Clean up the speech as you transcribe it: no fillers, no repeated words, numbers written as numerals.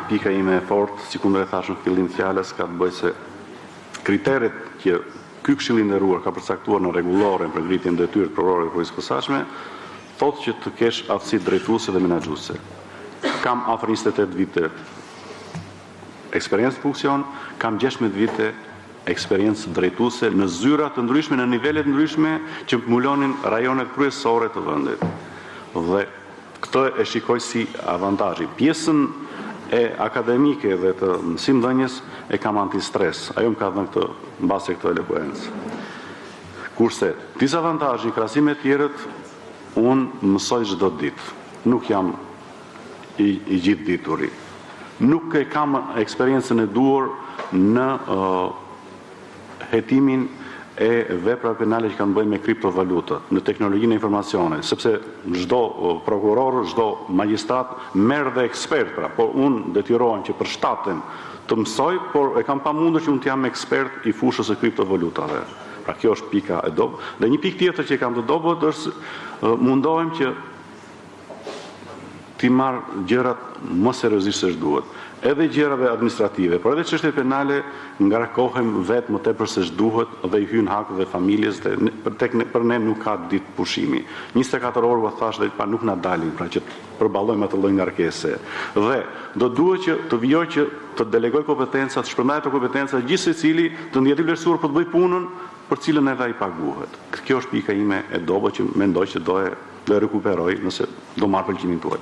pika ime e fortë, sikur e thash në fillim të fjalës, ka të bëjë se kriteret që ky Këshill i nderuar ka përcaktuar në rregulloren për ngritjen e detyrës provore të policisë posaçme, thotë që të kesh aftësi drejtuese dhe menaxhuese. Kam afër 28 vite eksperiencë funksion, kam 16 vite eksperiencë drejtuese në zyra të ndryshme, në nivele të ndryshme që mbulonin rajonet kryesore të vendit. Dhe këtë e shikoj si avantazh. Pjesën e akademike dhe të mësimdhënies e kam antistres. Ajo më ka dhënë këtë mbase këtë elokuencë. Kurse dizavantazhi në krahasim me tjerët, unë mësoj çdo ditë. Nuk jam i gjithë dituri. Nuk e kam eksperiencën e duhur në hetimin e veprave penale që kanë bëjnë me kriptovalutët, në teknologjinë e informacionit, sepse çdo prokuror, çdo magjistrat merr dhe ekspert, por unë detyrohem që për shtatin të mësoj, por e kam pamundur që unë të jam ekspert i fushës së kriptovalutave. Pra kjo është pika e dobët. Dhe një pikë tjetër që kam të dobët është mundohem që ti marr gjërat më seriozisht se duhet. Edhe gjërave administrative, por edhe çështjet penale ngarkohem vetë më tepër se ç'duhet dhe i hyn hak dhe familjes dhe për ne nuk ka ditë pushimi. 24 orë u thash dhe pa nuk na dalin, pra që të përballojmë atë lloj ngarkese. Dhe do duhet që të vijoj që të delegoj kompetencat, shpërndaj ato kompetenca gjithë secili të ndjetë i vlerësuar për të bëjë punën për cilën edhe ai paguhet. Kjo është pika ime e dobët që mendoj që do e rekuperoj nëse do marr pëlqimin tuaj.